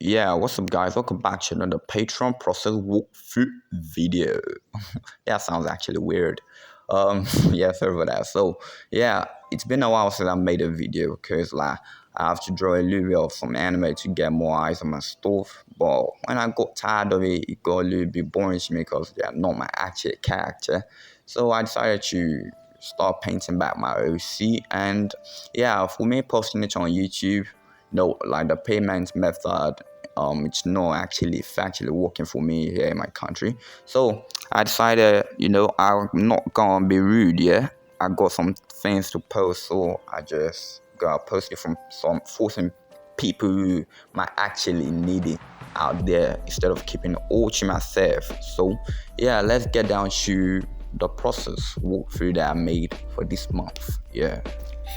Yeah, what's up, guys? Welcome back to another Patreon process walkthrough video. Yeah, sounds actually weird. Yeah, sorry for that. So, yeah, it's been a while since I made a video because, like, I have to draw a little bit of some anime to get more eyes on my stuff. But when I got tired of it, it got a little bit boring to me because they are not my actual character. So I decided to start painting back my OC. And yeah, for me, posting it on YouTube, no, like the payment method, it's not actually factually working for me here in my country. So I decided, I'm not gonna be rude. Yeah, I got some things to post, so I just got posted from some forcing people who might actually need it out there instead of keeping it all to myself. So yeah, let's get down to the process walkthrough that I made for this month. Yeah.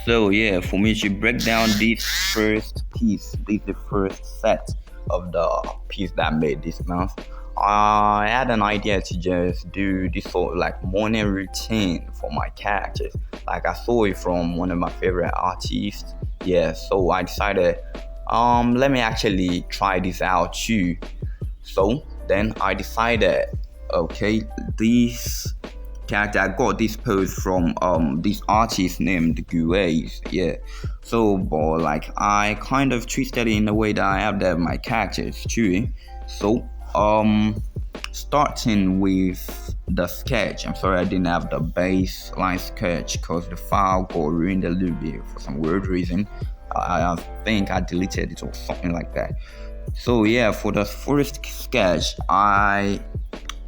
So yeah, for me to break down this first piece, this is the first set of the piece that I made this month. I had an idea to just do this sort of like morning routine for my characters. Like I saw it from one of my favorite artists. Yeah, so I decided, let me actually try this out too. So then I decided, okay, this character, I got this pose from this artist named Guaze. Yeah, so but like I kind of twisted it in a way that I have that my characters too. So starting with the sketch, I'm sorry I didn't have the baseline sketch because the file got ruined a little bit for some weird reason. I think I deleted it or something like that. So yeah, for the first sketch, I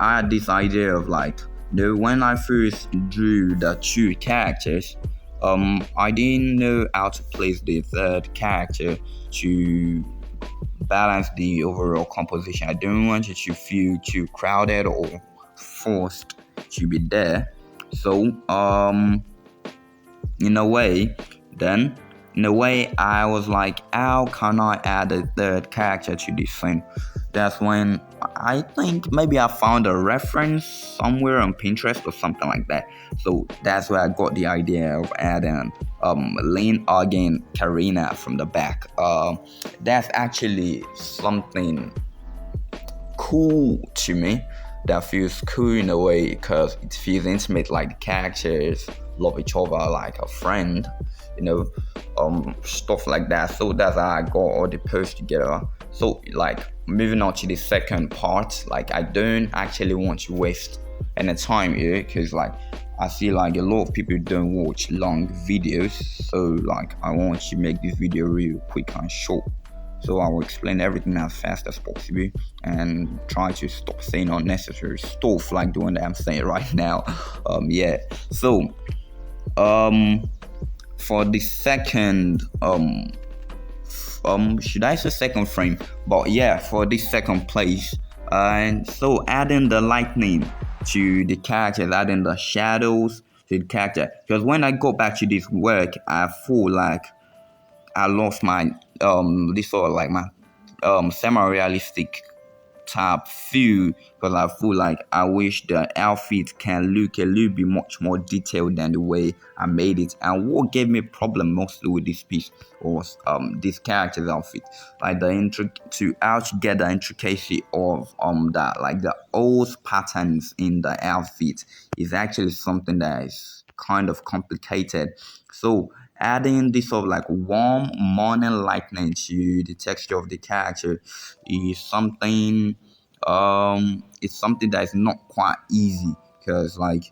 had this idea of like, when I first drew the two characters, I didn't know how to place the third character to balance the overall composition. I didn't want it to feel too crowded or forced to be there. So, in a way, I was like, how can I add a third character to this thing? That's when I think maybe I found a reference somewhere on Pinterest or something like that. So that's where I got the idea of adding Lynn again Karina from the back. That's actually something cool to me. That feels cool in a way because it feels intimate, like the characters love each other like a friend, stuff like that. So that's how I got all the posts together. So like moving on to the second part, like I don't actually want to waste any time here because like I see like a lot of people don't watch long videos. So like I want to make this video real quick and short. So I will explain everything as fast as possible and try to stop saying unnecessary stuff like the one that I'm saying right now. Yeah. So for the second should I say second frame? But yeah, for this second place, and so adding the lightning to the characters, adding the shadows to the character. Because when I go back to this work, I feel like I lost my this sort of like my semi-realistic type feel because I feel like I wish the outfit can look a little bit much more detailed than the way I made it. And what gave me problem mostly with this piece was this character's outfit, like to get the intricacy of that, like the old patterns in the outfit is actually something that is kind of complicated. So adding this sort of like warm morning lightning to the texture of the character is something it's something that is not quite easy because like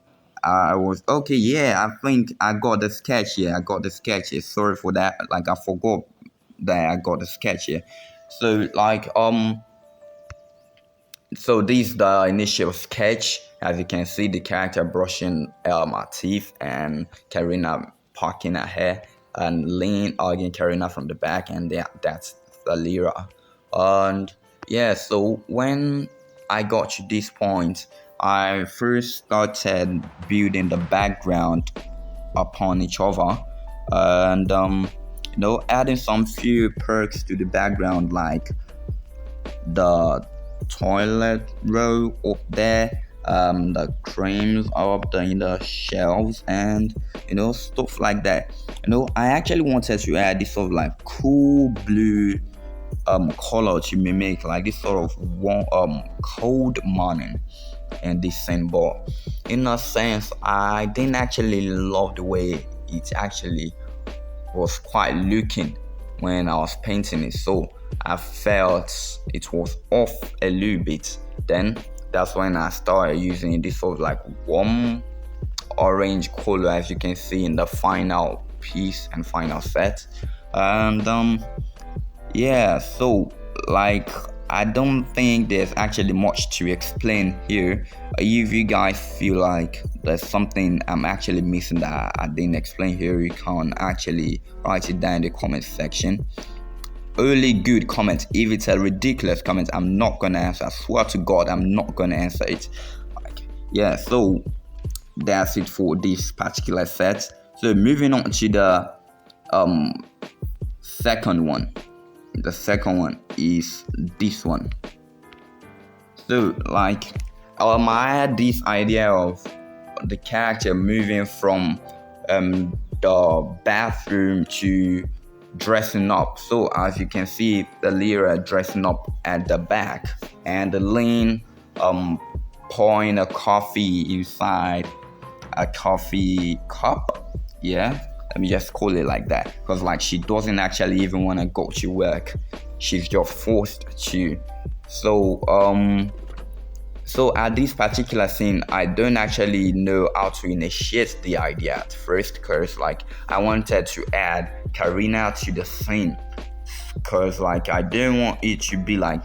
I was okay, yeah, I think I got the sketch here. Sorry for that, like I forgot that I got the sketch here. So like so this is the initial sketch. As you can see, the character brushing her teeth and Karina parking her hair and Lynn again Karina from the back, and that's the Lyra. And yeah, so when I got to this point, I first started building the background upon each other and adding some few perks to the background, like the toilet roll up there, the creams are up there in the shelves, and stuff like that. I actually wanted to add this sort of like cool blue color to mimic like this sort of warm cold morning and this scene. But in a sense, I didn't actually love the way it actually was quite looking when I was painting it. So I felt it was off a little bit. Then that's when I started using this sort of like warm orange color, as you can see in the final piece and final set. And yeah, so like I don't think there's actually much to explain here. If you guys feel like there's something I'm actually missing that I didn't explain here, you can actually write it down in the comment section. Only good comment. If it's a ridiculous comment, I'm not gonna answer. I swear to God, I'm not gonna answer it. Like, yeah, so that's it for this particular set. So moving on to the second one. The second one is this one. So like I had this idea of the character moving from the bathroom to dressing up. So as you can see, the Lyra dressing up at the back, and the Lynn pouring a coffee inside a coffee cup. Yeah, let me just call it like that, because like she doesn't actually even want to go to work, she's just forced to. So at this particular scene, I don't actually know how to initiate the idea at first, because like I wanted to add Karina to the scene, because like I didn't want it to be like,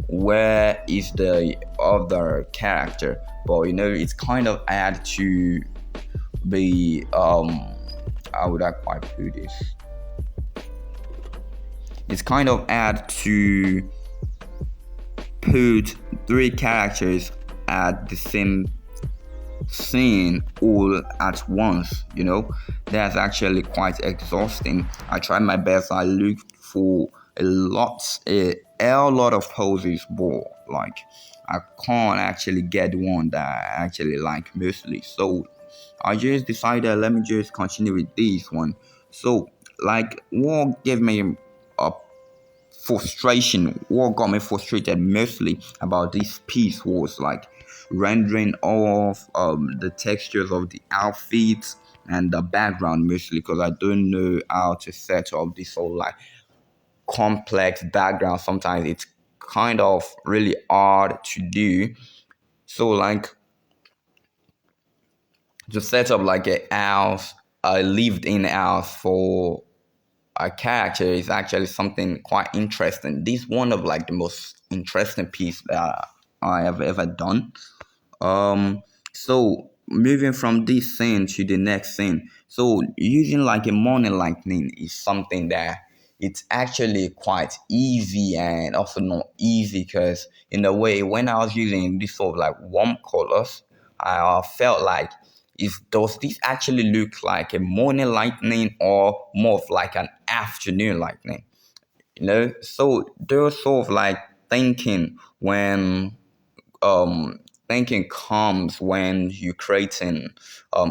where is the other character? But it's kind of add to the how would I quite put this? It's kind of add to put three characters at the same scene all at once. That's actually quite exhausting. I tried my best. I looked for a lot of poses, but like I can't actually get one that I actually like mostly. So I just decided, let me just continue with this one. So like what gave me a frustration, what got me frustrated mostly about this piece was like rendering of the textures of the outfits and the background, mostly because I don't know how to set up this whole like complex background. Sometimes it's kind of really hard to do. So like to set up like a lived in house for a character is actually something quite interesting. This is one of like the most interesting piece that I have ever done. So moving from this scene to the next scene. So using like a morning lightning is something that it's actually quite easy and also not easy, because in a way when I was using this sort of like warm colors, I felt like, does this actually look like a morning lightning or more of like an afternoon lightning? So there's sort of like thinking when thinking comes when you creating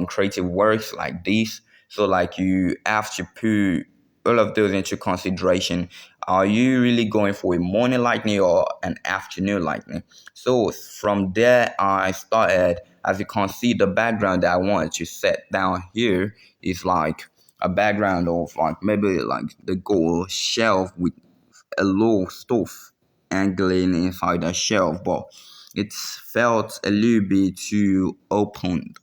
creative works like this. So like you have to put all of those into consideration. Are you really going for a morning lightning or an afternoon lightning? So from there I started. As you can see, the background that I wanted to set down here is like a background of like maybe like the gold shelf with a low stove angling inside the shelf, but it felt a little bit too open.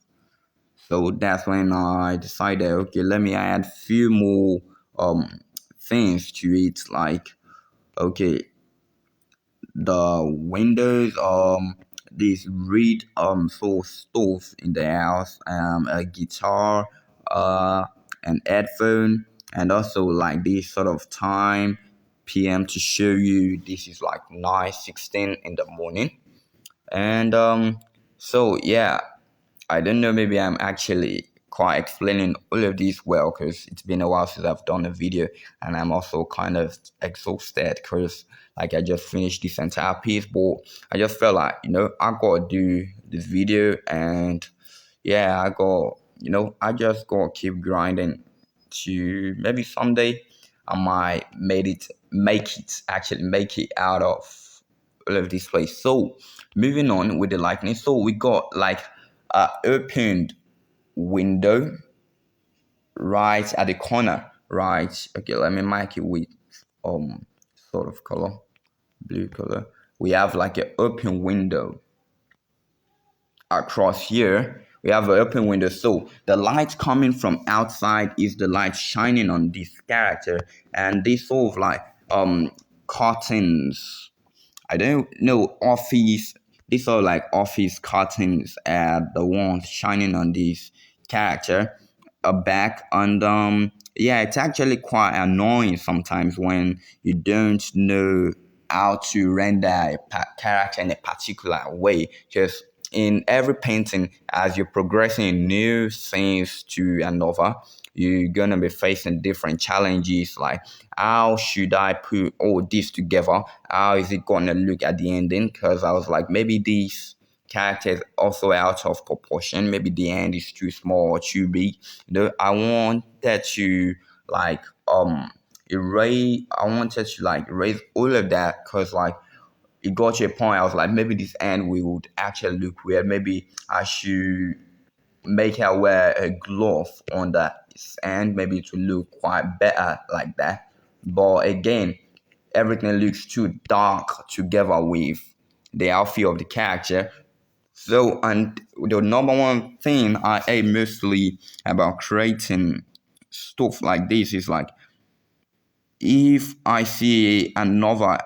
So that's when I decided, okay, let me add few more things to it, like okay, the windows, this reed so stove in the house, a guitar, an headphone, and also like this sort of time PM to show you this is like 9:16 in the morning. And so yeah, I don't know, maybe I'm actually quite explaining all of this well, because it's been a while since I've done a video, and I'm also kind of exhausted because like I just finished this entire piece. But I just felt like I gotta do this video, and yeah, I just gotta keep grinding to maybe someday I might make it make it out of all of this place. So moving on with the likeness. So we got like a opened window right at the corner. Right. Okay, let me mark it with sort of color, blue color. We have like an open window across here. We have an open window, so the light coming from outside is the light shining on this character, and this sort of like curtains. I don't know, office. These are like office curtains and the ones shining on this character back. And yeah, it's actually quite annoying sometimes when you don't know how to render a character in a particular way. Just in every painting, as you're progressing new things to another, you're gonna be facing different challenges, like how should I put all this together? How is it gonna look at the ending? Because I was like, maybe these characters also out of proportion. Maybe the end is too small or too big. I wanted to like erase. I wanted to like erase all of that because like it got to a point. I was like, maybe this end would actually look weird. Maybe I should make her wear a glove on that end. Maybe it will look quite better like that. But again, everything looks too dark together with the outfit of the character. So, and the number one thing I hate mostly about creating stuff like this is like, if I see another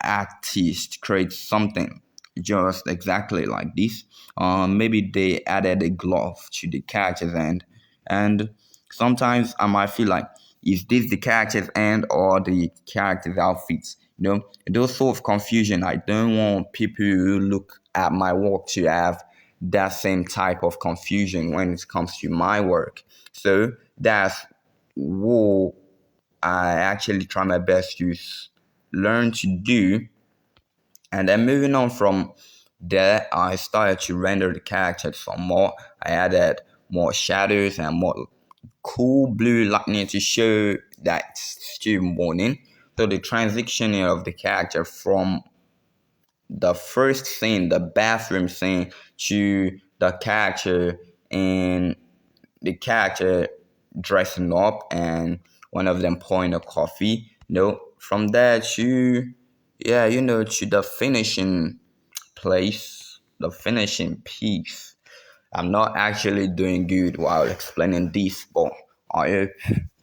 artist create something just exactly like this, maybe they added a glove to the character's end, and sometimes I might feel like, is this the character's end or the character's outfits? Those sort of confusion. I don't want people who look at my work to have that same type of confusion when it comes to my work. So that's what I actually try my best to learn to do. And then moving on from there, I started to render the character some more. I added more shadows and more cool blue lightning to show that it's still morning. So the transitioning of the character from the first scene, the bathroom scene, to the character and the character dressing up and one of them pouring a coffee. From there to to the finishing place, the finishing piece. I'm not actually doing good while explaining this, but I hope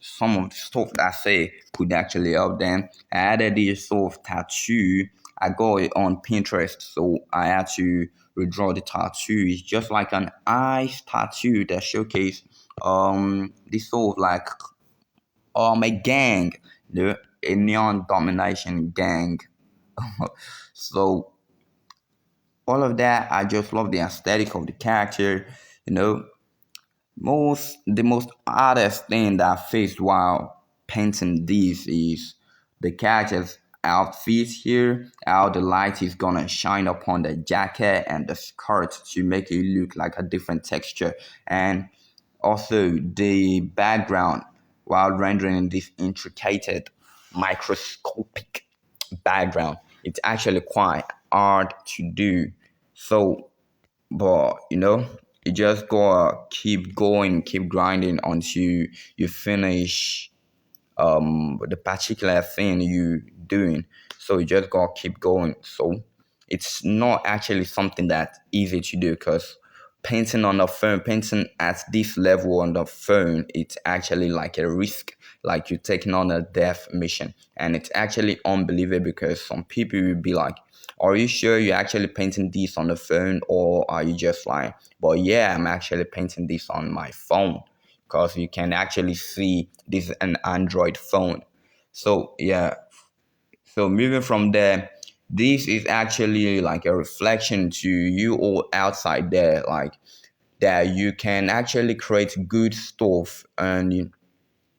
some of the stuff that I say could actually help them. I added this sort of tattoo. I got it on Pinterest, so I had to redraw the tattoo. It's just like an ice tattoo that showcase this sort of like a gang, a neon domination gang. So all of that, I just love the aesthetic of the character. You know, the most hardest thing that I faced while painting this is the character's outfit here, how the light is gonna shine upon the jacket and the skirt to make it look like a different texture, and also the background while rendering this intricate microscopic background. It's actually quite hard to do. So, but you just gotta keep going, keep grinding until you finish the particular thing you doing. So you just gotta keep going. So it's not actually something that easy to do, because painting on the phone, painting at this level on the phone, it's actually like a risk, like you're taking on a death mission. And it's actually unbelievable, because some people will be like, are you sure you're actually painting this on the phone, or are you just lying? But yeah, I'm actually painting this on my phone, because you can actually see this is an Android phone. So yeah, so moving from there, this is actually like a reflection to you all outside there, like that you can actually create good stuff, and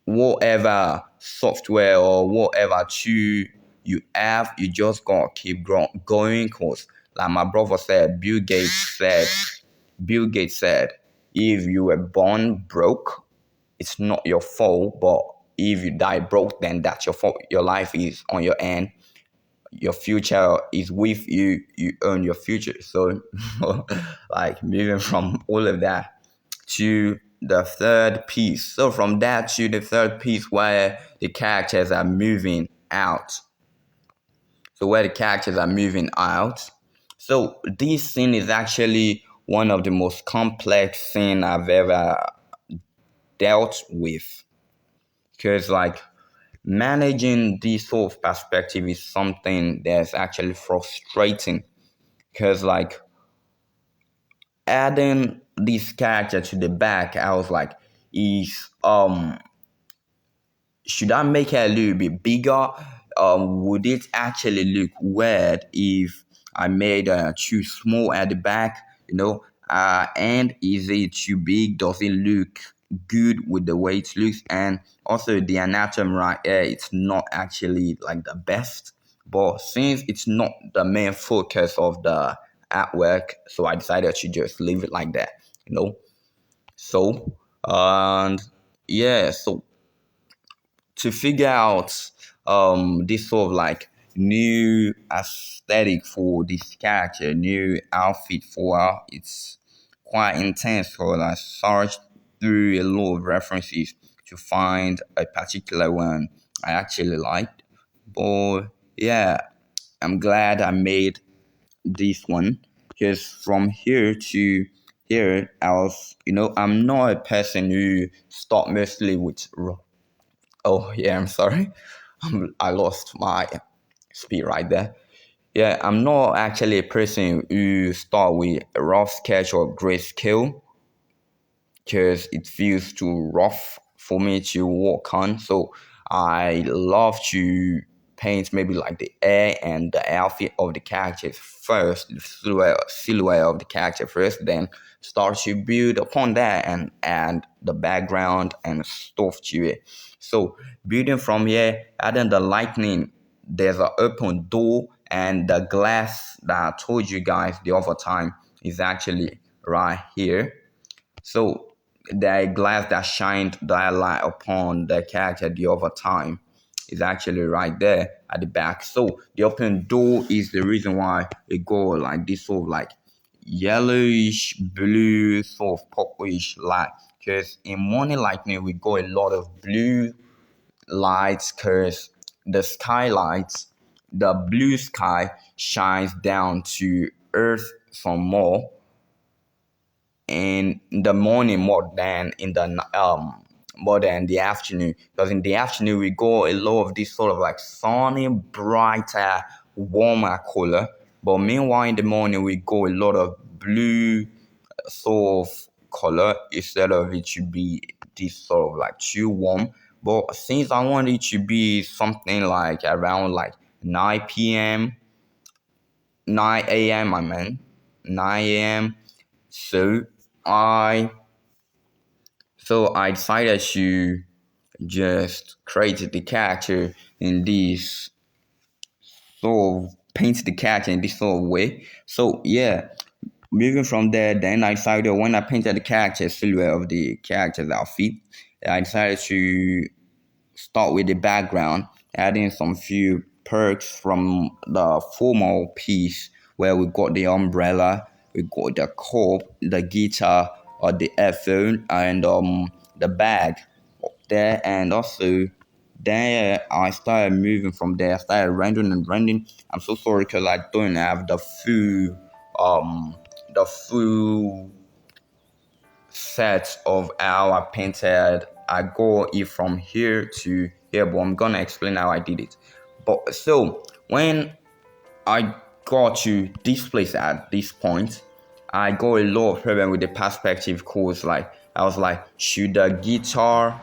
whatever software or whatever tool you have, you just gotta keep going. Cause like my brother said, Bill Gates said, if you were born broke, it's not your fault, but if you die broke, then that's your fault. Your life is on your end. Your future is with you. You earn your future. So, like moving from all of that to the third piece. So from that to the third piece where the characters are moving out. So where the characters are moving out. So this scene is actually one of the most complex scene I've ever dealt with. Because like managing this sort of perspective is something that's actually frustrating. Because like adding this character to the back, I was like, is should I make it a little bit bigger? Would it actually look weird if I made too small at the back? And is it too big? Does it look good with the way it looks? And also the anatomy right here, it's not actually like the best. But since it's not the main focus of the artwork, so I decided to just leave it like that. So and yeah, so to figure out this sort of like new aesthetic for this character, new outfit for her, it's quite intense. So I searched through a lot of references to find a particular one I actually liked. But yeah, I'm glad I made this one because from here to here, I'm not a person who start mostly with Oh yeah, I'm sorry. I lost my speed right there. Yeah, I'm not actually a person who start with a rough sketch or grayscale because it feels too rough for me to work on. So I love to paint maybe like the hair and the outfit of the characters first, the silhouette of the character first, then start to build upon that and add the background and stuff to it. So building from here, adding the lightning, there's an open door and the glass that I told you guys the other time is actually right here. So the glass that shined that light upon the character the other time is actually right there at the back. So the open door is the reason why it go like this sort of like yellowish blue sort of purplish light. Because in morning lightning we got a lot of blue lights because the skylights, the blue sky shines down to earth some in the morning more than in the afternoon, because in the afternoon we go a lot of this sort of like sunny, brighter, warmer color, but meanwhile in the morning we go a lot of blue sort of color instead of it to be this sort of like too warm. But since I want it to be something like around like 9 p.m 9 a.m 9 a.m so I decided to just create the character in this sort of paint the character in this sort of way. So yeah, moving from there, then I decided when I painted the character silhouette of the character's outfit, I decided to start with the background, adding some few perks from the formal piece where we got the umbrella, we got the cup, the guitar, or the headphone, and the bag there, and also then I started moving from there. I started rendering and rendering. I'm so sorry because I don't have the full set of how I painted. I go it from here to here, but I'm gonna explain how I did it. But so when I got to this place at this point, I got a lot of problem with the perspective because like I was like, should the guitar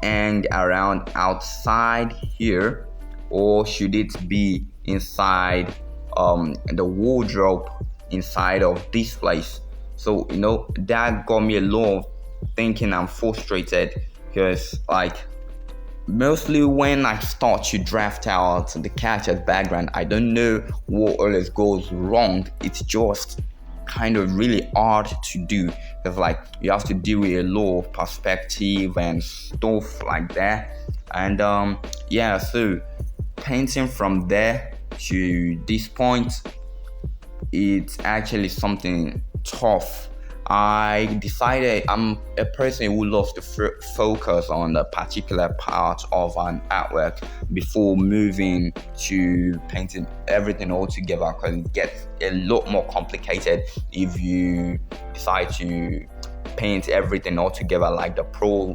hang around outside here, or should it be inside the wardrobe inside of this place? So that got me a lot of thinking. I'm frustrated because like mostly when I start to draft out the character's background, I don't know what always goes wrong. It's just kind of really hard to do, because like you have to deal with a lot of perspective and stuff like that. And yeah, so painting from there to this point, it's actually something tough. I decided I'm a person who loves to focus on a particular part of an artwork before moving to painting everything all together, because it gets a lot more complicated if you decide to paint everything all together like the pro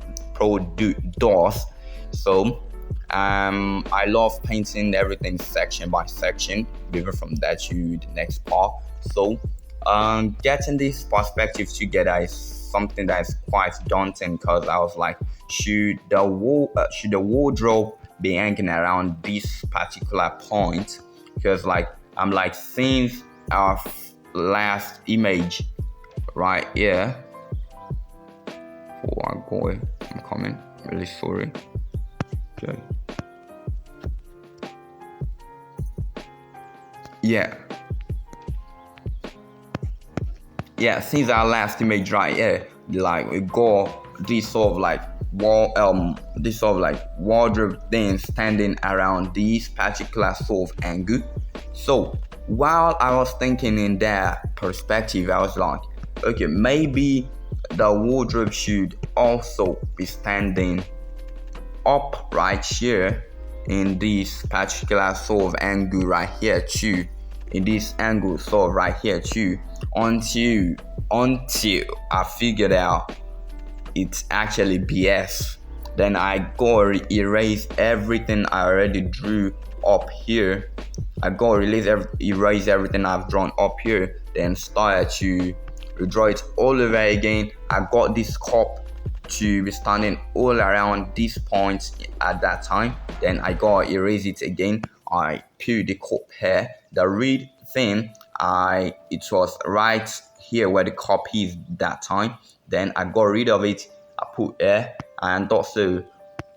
does. So I love painting everything section by section, moving from that to the next part. So getting this perspective together is something that is quite daunting, because I was like, should the wardrobe be hanging around this particular point? Because like I'm like, since our last image right here. Oh, I'm coming. Really sorry. Okay. Yeah, since our last image right here, like we got this sort of like wardrobe thing standing around this particular sort of angle. So while I was thinking in that perspective, I was like, okay, maybe the wardrobe should also be standing up right here in this particular sort of angle right here too, in this angle sort of right here too, until I figured out it's actually BS. Then I go erase everything I already drew up here. I go erase everything I've drawn up here, then started to draw it all over again. I got this cup to be standing all around this point at that time. Then I go erase it again. I put the cup here. The red thing, it was right here where the cup is that time. Then I got rid of it. I put here, and also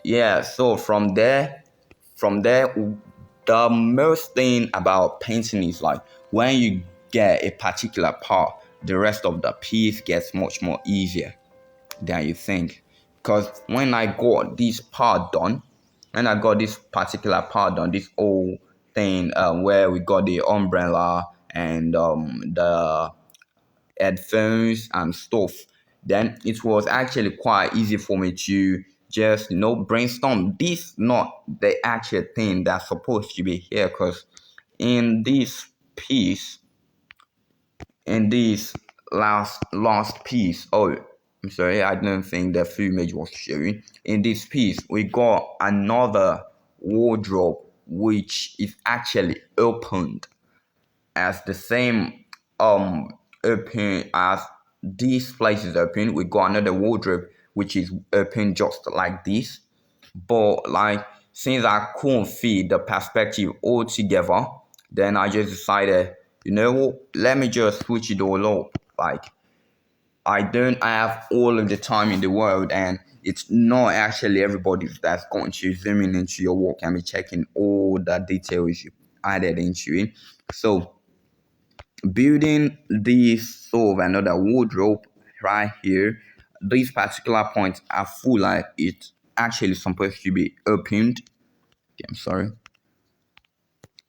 yeah. So from there, the most thing about painting is like when you get a particular part, the rest of the piece gets much more easier than you think. Because when I got this particular part done, this whole thing where we got the umbrella and the headphones and stuff, then it was actually quite easy for me to just brainstorm this, not the actual thing that's supposed to be here. Because in this piece, in this last piece, oh, I'm sorry, I don't think the full image was showing. In this piece, we got another wardrobe which is actually opened as the same open as this place is open. We got another wardrobe which is open just like this. But like, since I couldn't fit the perspective all together, then I just decided, let me just switch it all up. Like, I don't have all of the time in the world, and it's not actually everybody that's going to zoom in into your work and be checking all the details you added into it. So building this sort of another wardrobe right here, these particular points, I feel like it's actually supposed to be opened. Okay, I'm sorry.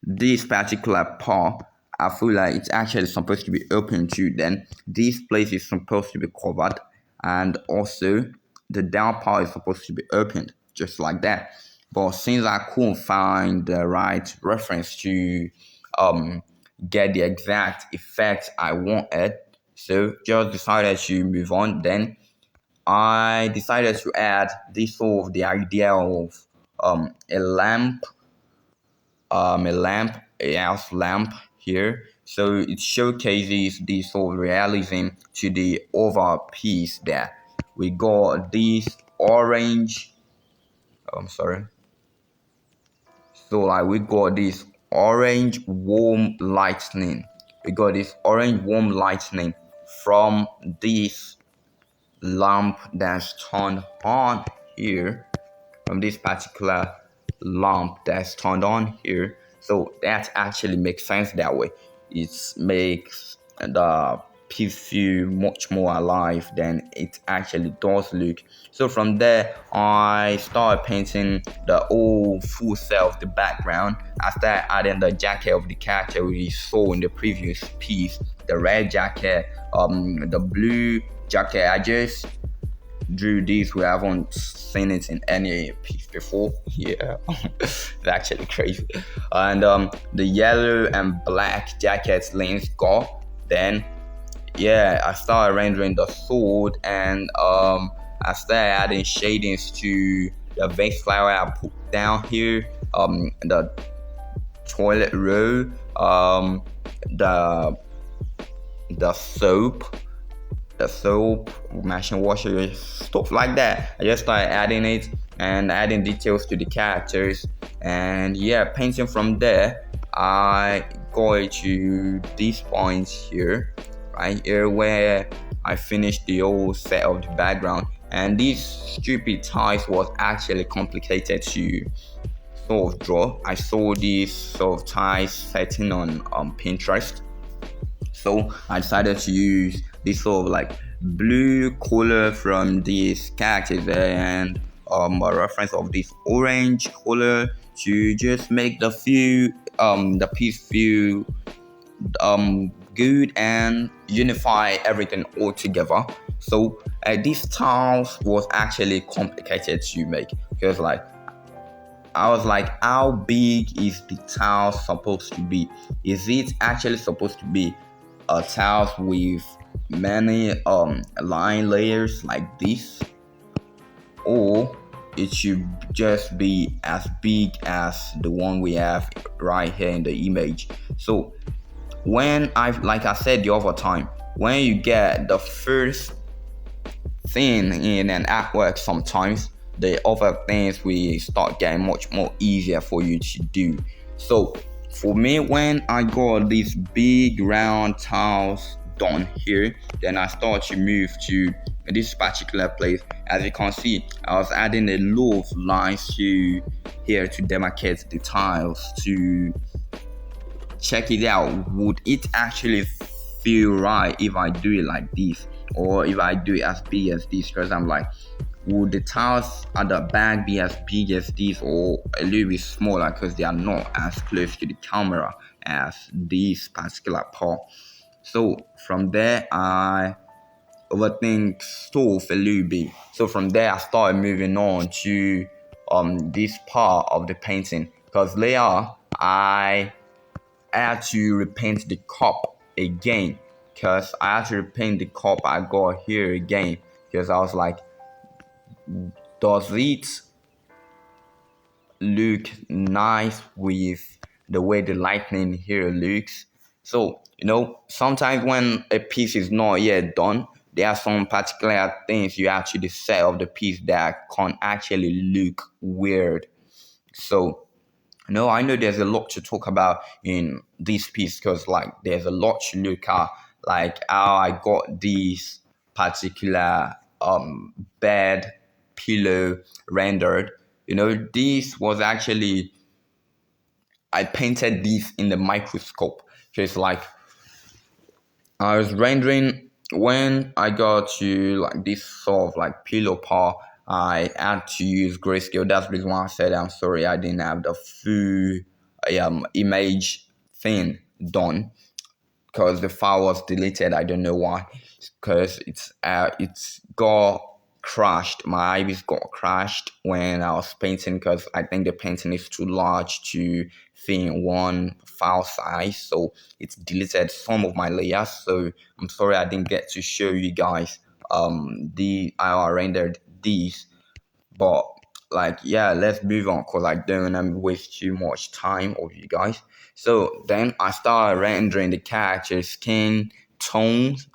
This particular part, I feel like it's actually supposed to be open too. Then this place is supposed to be covered, and also the down part is supposed to be opened, just like that. But since I couldn't find the right reference to get the exact effect I wanted, so just decided to move on. Then I decided to add this sort of the idea of a house lamp here. So it showcases the sort of realism to the overall piece there. We got this orange, so like we got this orange warm lightning. We got this orange warm lightning from this lamp that's turned on here, from this particular lamp that's turned on here. So that actually makes sense that way. It makes the piece feel much more alive than it actually does look. So from there, I started painting the whole full set of the background. I started adding the jacket of the character we saw in the previous piece, the red jacket, the blue jacket. I just drew these. We haven't seen it in any piece before. Yeah, it's actually crazy. And the yellow and black jackets Lynn got. Then yeah, I started rendering the sword, and I started adding shadings to the vase flower I put down here, the toilet roll, the soap, machine washer, stuff like that. I just started adding it and adding details to the characters, and yeah, painting from there. I go to these points here, right here, where I finished the whole set of the background. And these stupid ties was actually complicated to sort of draw. I saw these sort of ties setting on Pinterest, so I decided to use this sort of like blue color from these characters there, and a reference of this orange color to just make the piece feel good and unify everything all together. So these tiles was actually complicated to make, because like I was like, how big is the tile supposed to be? Is it actually supposed to be a tile with many line layers like this, or it should just be as big as the one we have right here in the image? So when like I said the other time, when you get the first thing in an artwork, sometimes the other things will start getting much more easier for you to do. So for me, when I got these big round tiles done here, then I start to move to this particular place. As you can see, I was adding a lot of lines to here to demarcate the tiles, to check it out. Would it actually feel right if I do it like this, or if I do it as big as this? Because I'm like, would the tiles at the back be as big as this, or a little bit smaller, because they are not as close to the camera as this particular part? So from there, I overthink stuff a little bit. So from there, I started moving on to this part of the painting, because later I had to repaint the cup again, because I had to repaint the cup I got here again, because I was like, does it look nice with the way the lightning here looks? So sometimes when a piece is not yet done, there are some particular things you actually set of the piece that can actually look weird. So I know there's a lot to talk about in this piece, because like there's a lot to look at, like how I got this particular bed pillow rendered. This was actually, I painted this in the microscope. So it's like I was rendering, when I got to like this sort of like pillow part, I had to use grayscale. That's the reason why I said I'm sorry I didn't have the full image thing done, because the file was deleted. I don't know why, because it's got crashed. My iris got crashed when I was painting, because I think the painting is too large to fit in one file size, so it's deleted some of my layers. So I'm sorry I didn't get to show you guys how I rendered these. But like, yeah, let's move on, because I don't want to waste too much time of you guys. So then I started rendering the character skin tones.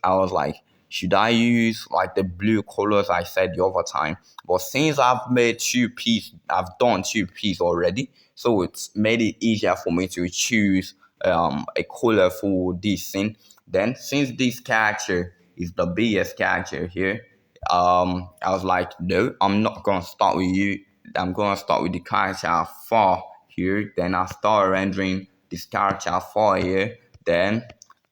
I was like, should I use like the blue colors I said the other time? But since I've done two pieces already, so it's made it easier for me to choose a color for this thing. Then since this character is the biggest character here, I was like, no, I'm not gonna start with you. I'm gonna start with the character far here. Then I start rendering this character far here. Then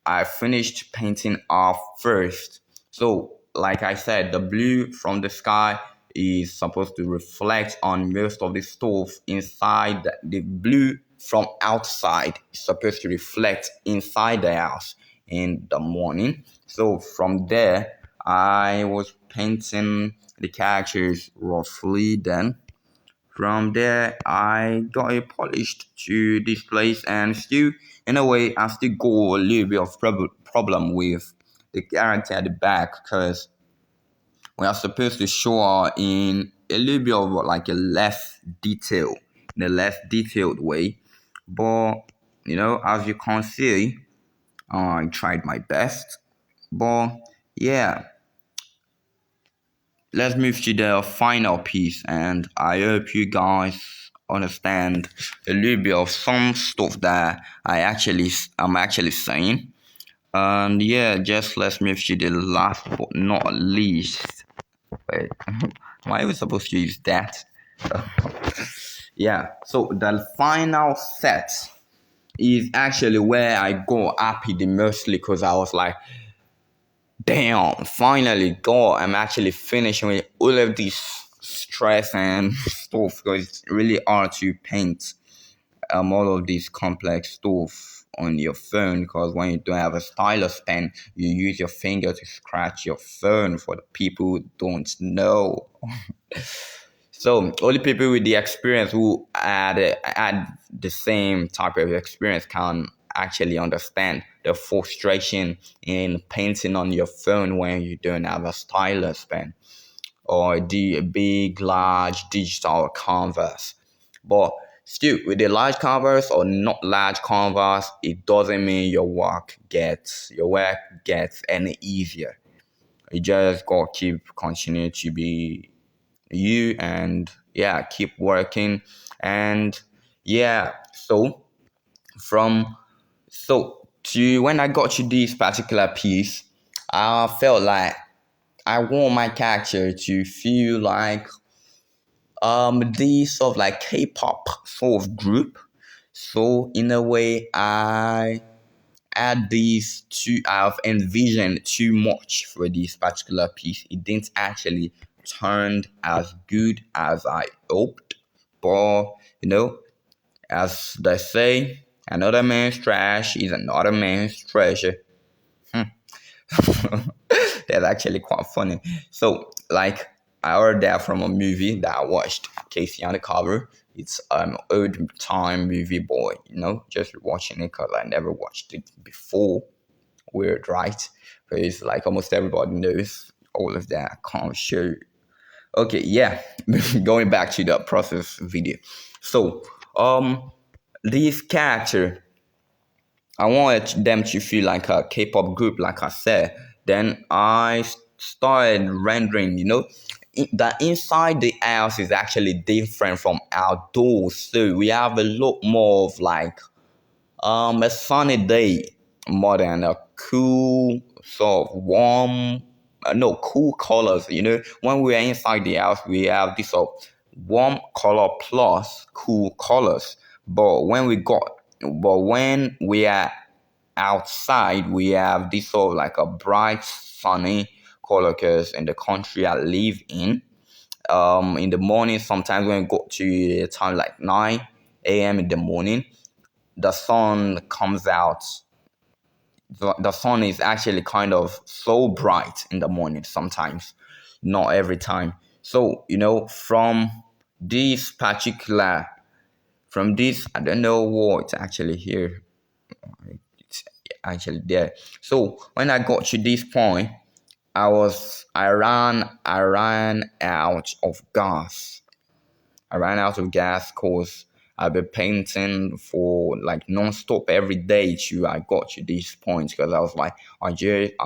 I finished painting off first. So, like I said, the blue from the sky is supposed to reflect on most of the stuff inside. The blue from outside is supposed to reflect inside the house in the morning. So from there, I was painting the characters roughly. Then from there, I got it polished to this place, and still, in a way, I still got a little bit of problem with the character at the back, because we are supposed to show her in a little bit of like a less detail, in a less detailed way. But as you can see, I tried my best. But yeah, let's move to the final piece, and I hope you guys understand a little bit of some stuff that I'm actually saying. And yeah, just let's move to the last but not least. Wait, am I even supposed to use that? Yeah, so the final set is actually where I got happy the mostly, because I was like, damn, finally, God, I'm actually finishing with all of this stress and stuff, because it's really hard to paint all of this complex stuff on your phone, because when you don't have a stylus pen, you use your finger to scratch your phone, for the people who don't know. So only people with the experience who had the same type of experience can actually understand the frustration in painting on your phone when you don't have a stylus pen or the big, large digital canvas. But still, with a large canvas or not large canvas, it doesn't mean your work gets any easier. You just gotta keep continuing to be you, and yeah, keep working. And yeah, from to when I got to this particular piece, I felt like I want my character to feel like this sort of like K-pop sort of group. So in a way, I had these two. I've envisioned too much for this particular piece. It didn't actually turn as good as I hoped. But as they say, another man's trash is another man's treasure. That's actually quite funny. So, like, I heard that from a movie that I watched, Casey Undercover. It's an old time movie, boy. Just watching it because I never watched it before. Weird, right? Because like almost everybody knows all of that. I can't show. Okay, yeah. Going back to the process video. So, this character, I wanted them to feel like a K-pop group, like I said. Then I started rendering, that inside the house is actually different from outdoors. So we have a lot more of like a sunny day more than a cool sort of warm, no, cool colors. When we are inside the house, we have this sort of warm color plus cool colors. But when we are outside, we have this sort of like a bright sunny color, because in the country I live in the morning, sometimes when we go to a time like 9 a.m. in the morning, the sun comes out. The sun is actually kind of so bright in the morning sometimes, not every time. So, this particular, from this, I don't know what actually here. It's actually there. So when I got to this point, I ran out of gas. I ran out of gas because I've been painting for like non-stop every day till I got to this point, because I was like, I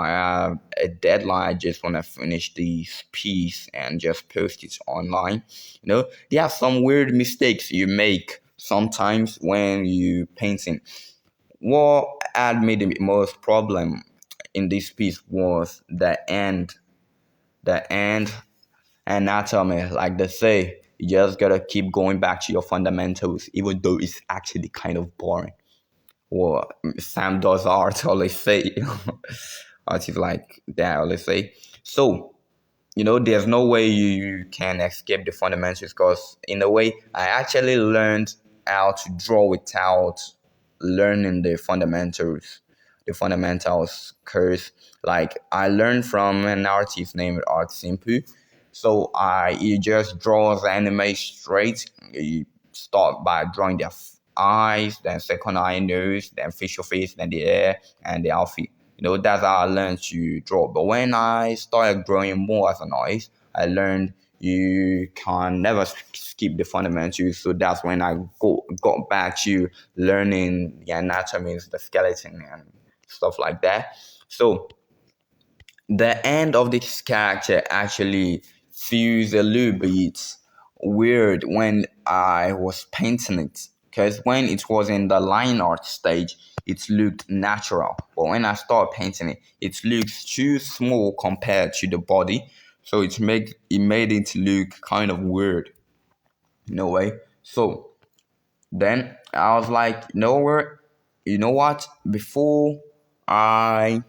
have a deadline. I just want to finish this piece and just post it online. There are some weird mistakes you make sometimes when you painting. What had me the most problem in this piece was the end anatomy. Like they say, you just gotta keep going back to your fundamentals, even though it's actually kind of boring. what Sam does art always say. Art is like that I always say. So there's no way you can escape the fundamentals because, in a way, I actually learned how to draw without learning the fundamentals. The fundamentals, because like I learned from an artist named Art Simple. So he just draws anime straight. You start by drawing their eyes, then second eye, nose, then facial face, then the hair and the outfit. That's how I learned to draw. But when I started drawing more as an artist, I learned you can never skip the fundamentals. So that's when I got back to learning the anatomy, the skeleton, and stuff like that. So the end of this character actually feels a little bit weird when I was painting it. Because when it was in the line art stage, it looked natural. But when I started painting it, it looks too small compared to the body. So it made it look kind of weird in a way. So then I was like, you know what? I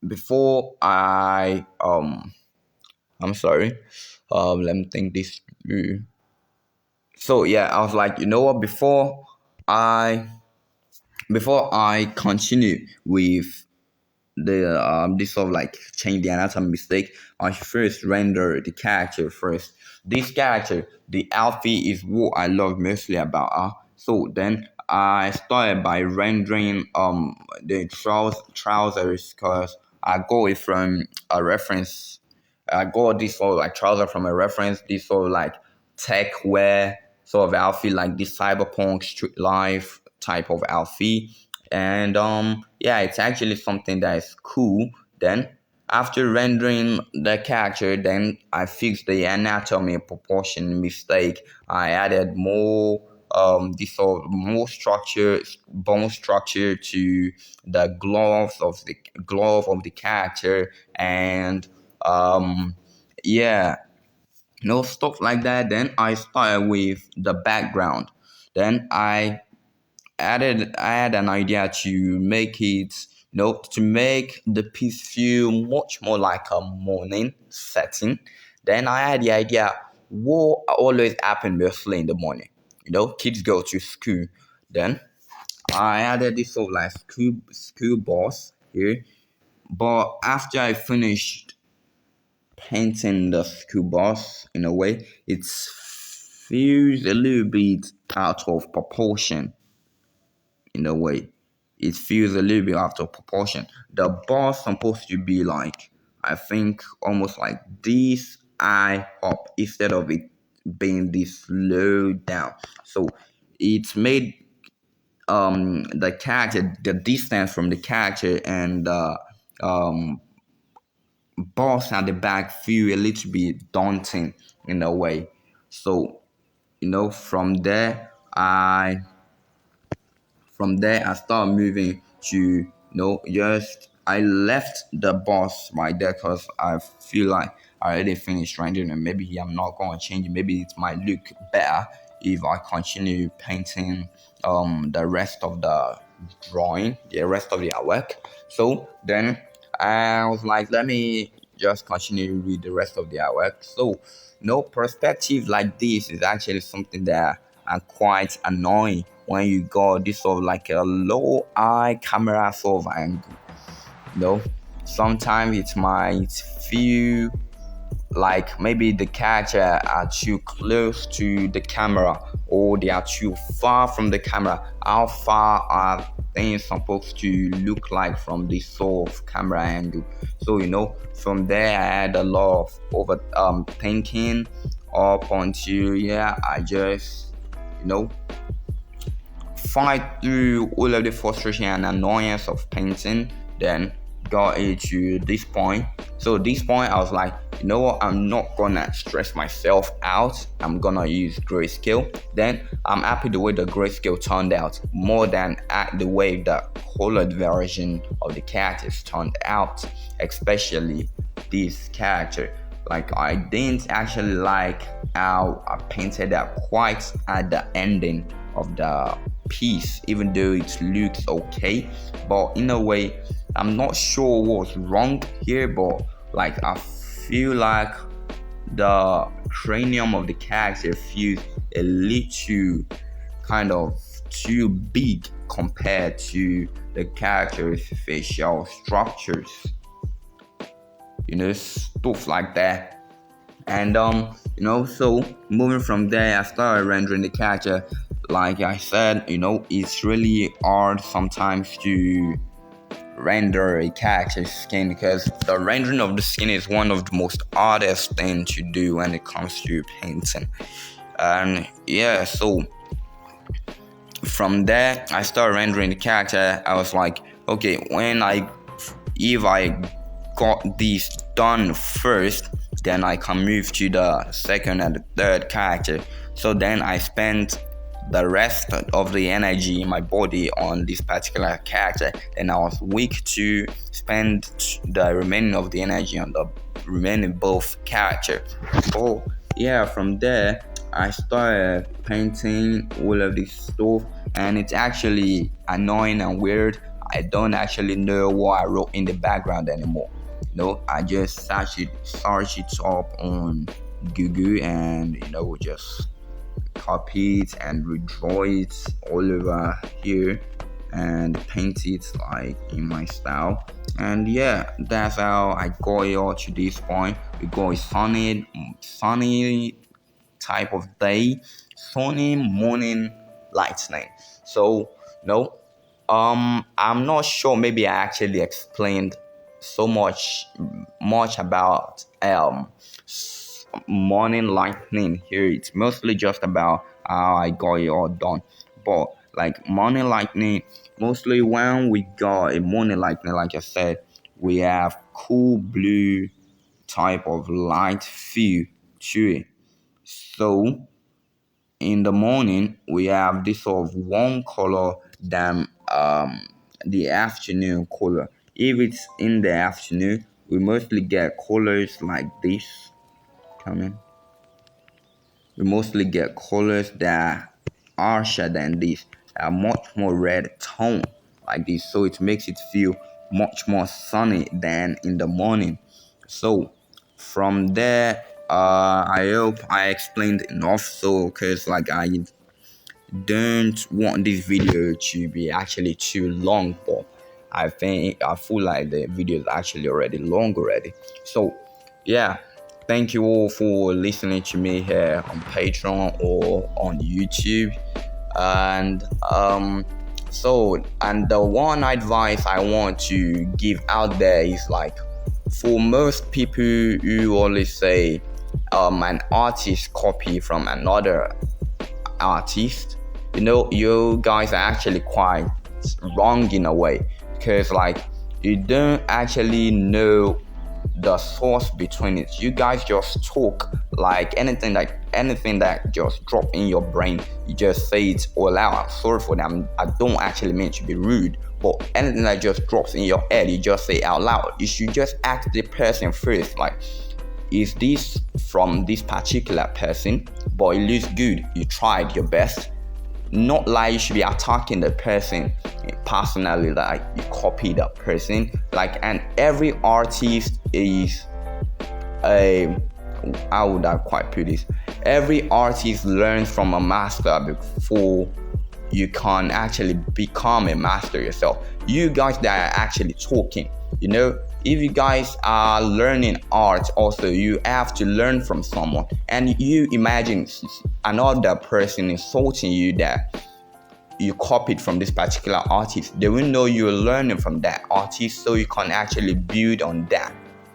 before I I'm sorry. Let me think this through. So yeah, I was like, you know what? I before I continue with the this sort of like change the anatomy mistake, I should first render the character first. This character, the outfit is what I love mostly about her. So then I started by rendering the trousers because I got it from a reference. I got this sort of like trouser from a reference, this sort of like tech wear sort of outfit, like this cyberpunk street life type of outfit. And yeah, it's actually something that is cool. Then after rendering the character, then I fixed the anatomy proportion mistake. I added more this sort of more structure, bone structure to the glove of the character, and yeah, stuff like that. Then I started with the background. Then I had an idea to make it, to make the piece feel much more like a morning setting. Then I had the idea what always happen mostly in the morning. Kids go to school. Then I added this sort of like school bus here. But after I finished painting the school bus in a way, it feels a little bit out of proportion in a way. It feels a little bit out of proportion. The bus supposed to be like, I think, almost like this high up instead of it being this low down. So it's made the character, the distance from the character and the boss at the back feel a little bit daunting in a way. So from there I started moving to just I left the boss right there because I feel like I already finished rendering and maybe I'm not going to change it. Maybe it might look better if I continue painting the rest of the drawing, the rest of the artwork. So then I was like, let me just continue with the rest of the artwork. So perspective like this is actually something that are quite annoying when you got this sort of like a low eye camera sort of angle. Sometimes it might feel like maybe the character are too close to the camera or they are too far from the camera. How far are things supposed to look like from this sort of camera angle? So from there I had a lot of over thinking up until I just fight through all of the frustration and annoyance of painting, then got it to this point. So this point I was like, you know what, I'm not gonna stress myself out, I'm gonna use grayscale. Then I'm happy the way the grayscale turned out more than the way the colored version of the characters turned out, especially this character. Like I didn't actually like how I painted that quite at the ending of the piece, even though it looks okay. But in a way, I'm not sure what's wrong here, but like I feel like the cranium of the character feels a little kind of too big compared to the character's facial structures, stuff like that. And so moving from there, I started rendering the character. Like I said, it's really hard sometimes to render a character's skin, because the rendering of the skin is one of the most hardest things to do when it comes to painting. And yeah, so from there I started rendering the character. I was like, okay, if I got this done first, then I can move to the second and the third character. So then I spent the rest of the energy in my body on this particular character, and I was weak to spend the remaining of the energy on the remaining both character. So yeah, from there I started painting all of this stuff, and it's actually annoying and weird. I don't actually know what I wrote in the background anymore. I just search it up on Google and just copy it and redraw it all over here and paint it like in my style. And yeah, that's how I got it all to this point. We got a sunny type of day, sunny morning lightning. So I'm not sure, maybe I actually explained so much about morning lightning here. It's mostly just about how I got it all done. But like morning lightning, mostly when we got a morning lightning, like I said, we have cool blue type of light feel to it. So in the morning we have this sort of warm color than the afternoon color. If it's in the afternoon, we mostly get colors like this. We mostly get colors that are harsher than this, are much more red tone like this. So it makes it feel much more sunny than in the morning. So from there, I hope I explained enough. So because like I don't want this video to be actually too long, but I feel like the video is actually already long already. So yeah, thank you all for listening to me here on Patreon or on YouTube. And the one advice I want to give out there is like, for most people who always say an artist copy from another artist, you guys are actually quite wrong in a way, because like you don't actually know the source between it. You guys just talk like anything that just drop in your brain, you just say it all out. I'm sorry for that. I don't actually mean to be rude, but anything that just drops in your head, you just say out loud. You should just ask the person first, like, is this from this particular person? But it looks good, you tried your best. Not like you should be attacking the person personally, like you copy that person. Like, and every artist is how would I quite put this? Every artist learns from a master before you can actually become a master yourself. You guys that are actually talking, if you guys are learning art also, you have to learn from someone. And you imagine another person insulting you that you copied from this particular artist. They will know you're learning from that artist, so you can actually build on that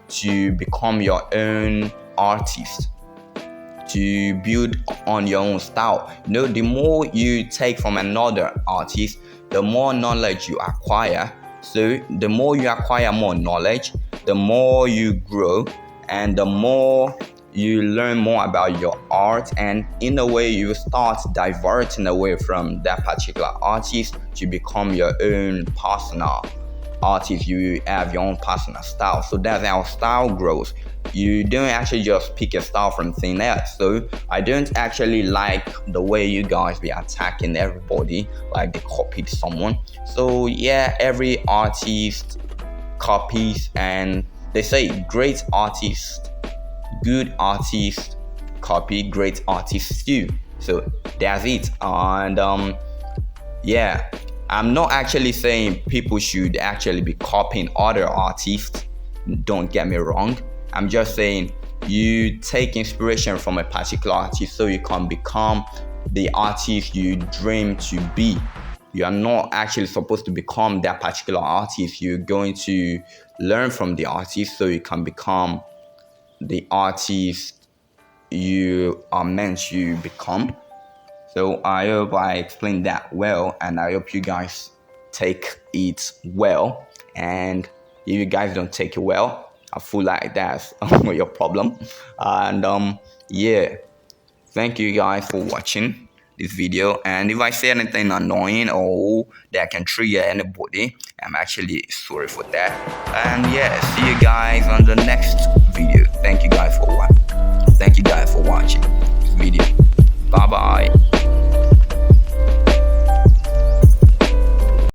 to become your own artist, to build on your own style. The more you take from another artist, the more knowledge you acquire. So the more you acquire more knowledge, the more you grow, and the more you learn more about your art. And in a way, you start diverting away from that particular artist to become your own personal artist, you have your own personal style. So that's how style grows. You don't actually just pick a style from thin air. So I don't actually like the way you guys be attacking everybody like they copied someone. So yeah, every artist copies, and they say great artists, good artists copy, great artists too. So that's it. And yeah, I'm not actually saying people should actually be copying other artists, don't get me wrong. I'm just saying you take inspiration from a particular artist so you can become the artist you dream to be. You are not actually supposed to become that particular artist. You're going to learn from the artist so you can become the artist you are meant to become. So I hope I explained that well, and I hope you guys take it well. And if you guys don't take it well, I feel like that's your problem. And yeah, thank you guys for watching this video. And if I say anything annoying or that can trigger anybody, I'm actually sorry for that. And yeah, see you guys on the next video. Thank you guys for watching this video. Bye bye.